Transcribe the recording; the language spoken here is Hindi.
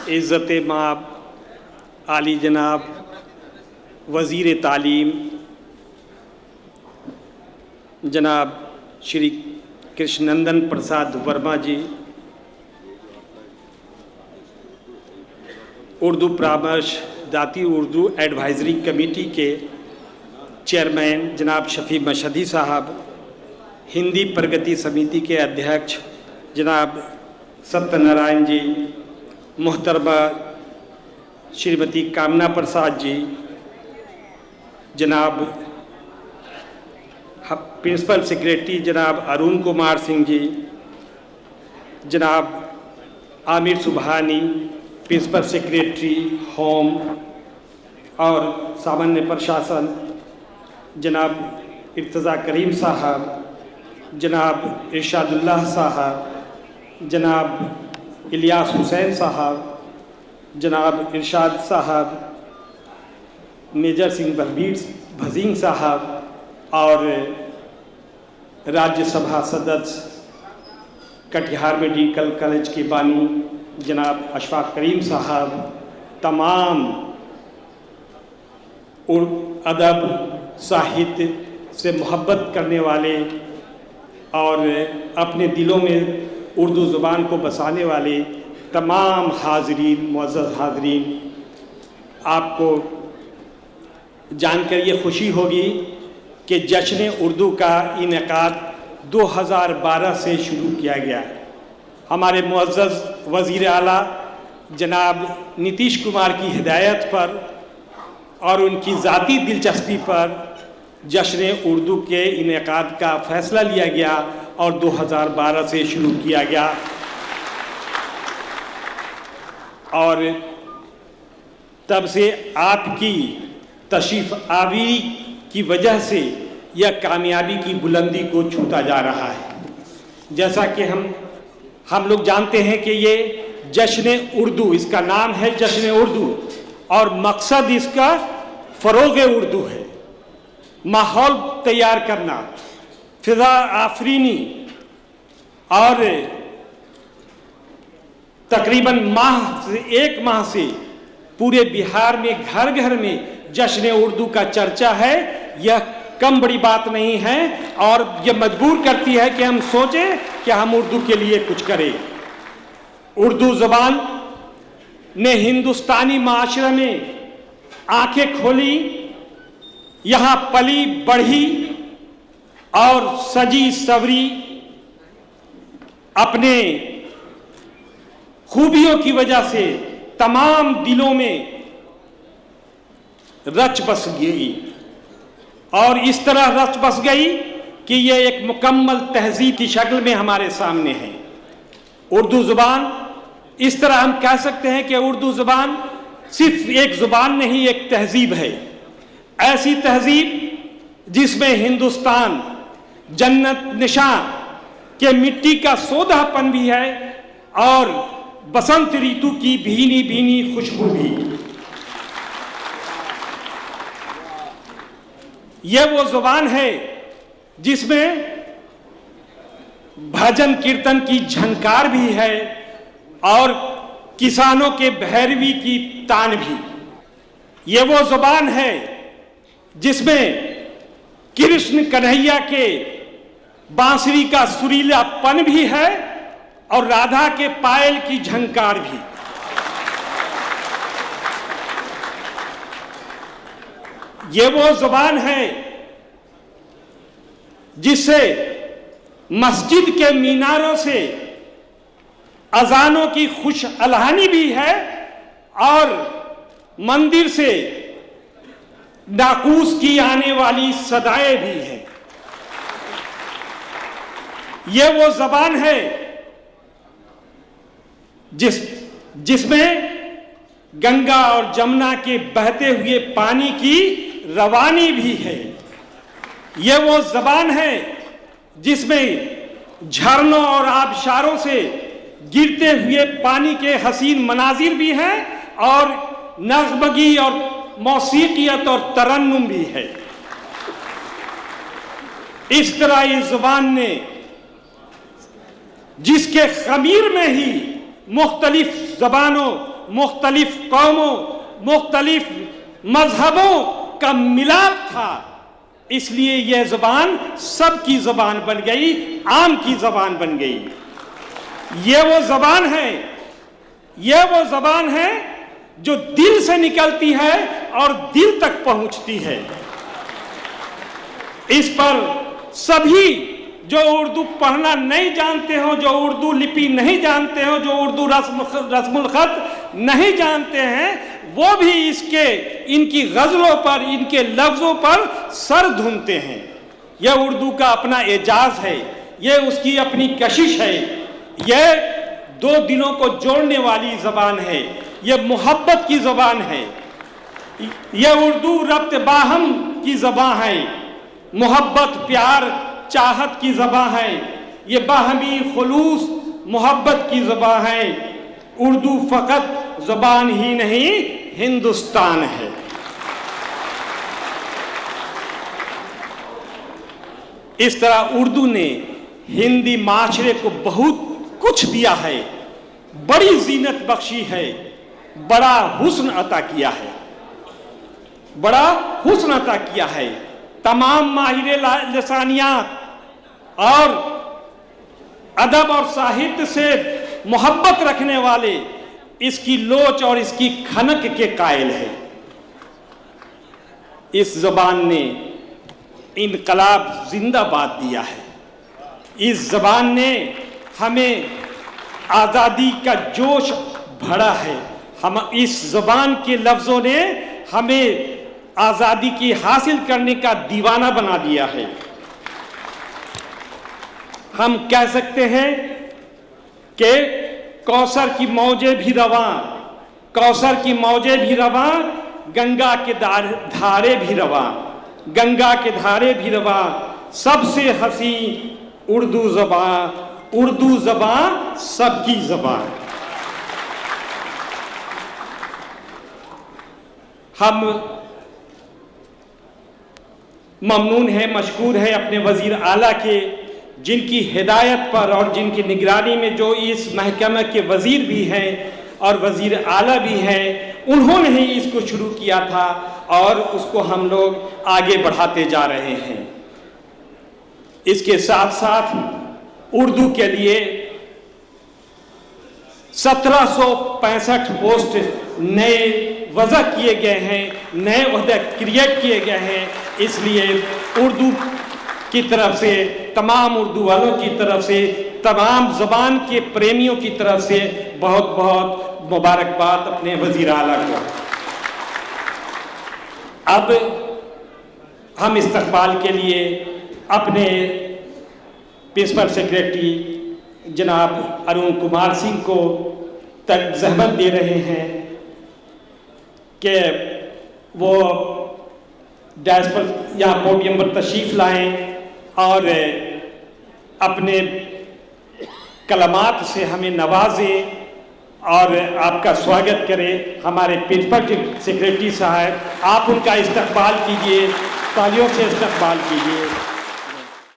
इज़्ज़त माब आली जनाब वज़ीर तालीम जनाब श्री कृष्णनंदन प्रसाद वर्मा जी, उर्दू परामर्श दाती उर्दू एडवाइजरी कमेटी के चेयरमैन जनाब शफ़ी मशहदी साहब, हिंदी प्रगति समिति के अध्यक्ष जनाब सत्यनारायण जी, मोहतरमा श्रीमती कामना प्रसाद जी, जनाब प्रिंसिपल सेक्रेटरी जनाब अरुण कुमार सिंह जी, जनाब Aamir Subhani principal secretary home और सामान्य प्रशासन, जनाब इर्तज़ा करीम साहब, जनाब इरशादुल्लाह साहब, जनाब इलियास हुसैन साहब, जनाब इरशाद साहब, मेजर सिंह बलबीर भजीन साहब और राज्यसभा सदस्य कटिहार मेडिकल कॉलेज के बानी जनाब अशफाक करीम साहब, तमाम अदब साहित्य से मोहब्बत करने वाले और अपने दिलों में उर्दू ज़ुबान को बसाने वाले तमाम हाज़रीन, मुअज़्ज़ज़ हाज़रीन, आपको जानकर ये खुशी होगी कि जश्न उर्दू का इनेकाद 2012 से शुरू किया गया। हमारे मुअज़्ज़ज़ वज़ीर आला जनाब नीतीश कुमार की हिदायत पर और उनकी ज़ाती दिलचस्पी पर जश्न उर्दू के इनेकाद का फ़ैसला लिया गया और 2012 से शुरू किया गया। और तब से आपकी तशरीफ़ आवी की वजह से यह कामयाबी की बुलंदी को छूता जा रहा है। जैसा कि हम लोग जानते हैं कि ये जश्न उर्दू, इसका नाम है जश्न उर्दू और मकसद इसका फ़रोग़ उर्दू है, माहौल तैयार करना, फ़िज़ा आफरीनी और तकरीबन एक माह से पूरे बिहार में घर घर में जश्न उर्दू का चर्चा है। यह कम बड़ी बात नहीं है और यह मजबूर करती है कि हम सोचें कि हम उर्दू के लिए कुछ करें। उर्दू ज़बान ने हिंदुस्तानी माशरे में आंखें खोली, यहाँ पली बढ़ी और सजी सवरी अपने खूबियों की वजह से तमाम दिलों में रच बस गई और इस तरह रच बस गई कि यह एक मुकम्मल तहजीब की शक्ल में हमारे सामने है। उर्दू ज़ुबान, इस तरह हम कह सकते हैं कि उर्दू ज़ुबान सिर्फ एक ज़ुबान नहीं, एक तहजीब है। ऐसी तहजीब जिसमें हिंदुस्तान जन्नत निशां के मिट्टी का सोधापन भी है और बसंत ऋतु की भीनी भीनी खुशबू भी। यह वो ज़ुबान है जिसमें भजन कीर्तन की झंकार भी है और किसानों के भैरवी की तान भी। यह वो ज़ुबान है जिसमें कृष्ण कन्हैया के बांसुरी का सुरीलापन भी है और राधा के पायल की झंकार भी। ये वो ज़ुबान है जिससे मस्जिद के मीनारों से अजानों की खुश अलहानी भी है और मंदिर से नाकूस की आने वाली सदाएं भी है। ये वो ज़बान है जिसमें गंगा और जमुना के बहते हुए पानी की रवानी भी है। यह वो ज़बान है जिसमें झरनों और आबशारों से गिरते हुए पानी के हसीन मनाजिर भी हैं और नग़्मगी और मौसीक़ियत और तरन्नुम भी है। इस तरह इस ज़ुबान ने, जिसके ख़मीर में ही मुख्तलिफ ज़बानों मुख्तलिफ कौमों, मुख्तलिफ मजहबों का मिलाप था, इसलिए यह ज़बान सबकी ज़बान बन गई, आम की ज़बान बन गई। यह वो ज़बान है, यह वो ज़बान है जो दिल से निकलती है और दिल तक पहुंचती है। इस पर सभी जो उर्दू पढ़ना नहीं जानते हो, जो उर्दू लिपि नहीं जानते हो, जो उर्दू रस्मुल खत नहीं जानते हैं, वो भी इनकी गज़लों पर, इनके लफ्ज़ों पर सर धूमते हैं। यह उर्दू का अपना एजाज़ है, यह उसकी अपनी कशिश है, यह दो दिलों को जोड़ने वाली ज़बान है, यह मोहब्बत की ज़बान है। यह उर्दू रब्त बाहम की ज़बान है, मोहब्बत प्यार चाहत की ज़बान है, ये बाहमी खुलूस मोहब्बत की ज़बान है। उर्दू फ़कत ज़बान ही नहीं, हिंदुस्तान है। इस तरह उर्दू ने हिंदी माशरे को बहुत कुछ दिया है, बड़ी जीनत बख्शी है, बड़ा हुस्न अता किया है, बड़ा हुस्न अता किया है। तमाम माहिरे लसानियात और अदब और साहित्य से मोहब्बत रखने वाले इसकी लोच और इसकी खनक के कायल है। इस ज़बान ने इनकलाब जिंदाबाद दिया है। इस ज़बान ने हमें आज़ादी का जोश भरा है। हम इस ज़बान के लफ्ज़ों ने हमें आज़ादी की हासिल करने का दीवाना बना दिया है। हम कह सकते हैं कि कौसर की मौजें भी रवां, कौसर की मौजें भी रवां, गंगा के धारे भी रवां, गंगा के धारे भी रवां, सबसे हंसी उर्दू ज़बान, उर्दू ज़बान सबकी ज़बान। हम ममनून है, मशकूर है अपने वज़ीर आला के, जिनकी हिदायत पर और जिनकी निगरानी में जो इस महकमे के वज़ीर भी हैं और वज़ीर आला भी हैं, उन्होंने ही इसको शुरू किया था और उसको हम लोग आगे बढ़ाते जा रहे हैं। इसके साथ साथ उर्दू के लिए 1765 पोस्ट नए वज़ा किए गए हैं, नए ओहदे क्रिएट किए गए हैं। इसलिए उर्दू की तरफ से, तमाम उर्दू वालों की तरफ से, तमाम ज़बान के प्रेमियों की तरफ से बहुत बहुत मुबारकबाद अपने वज़ीर आला को। अब हम इस्तकबाल के लिए अपने प्रिंसिपल सेक्रेटरी जनाब अरुण कुमार सिंह को तक ज़हमत दे रहे हैं कि वो डैश पर या पोडियम पर तशरीफ़ लाएं और अपने कलमात से हमें नवाजें और आपका स्वागत करें। हमारे प्रिंसिपल सेक्रेटरी साहब, आप उनका इस्तकबाल कीजिए, तालियों से इस्तकबाल कीजिए।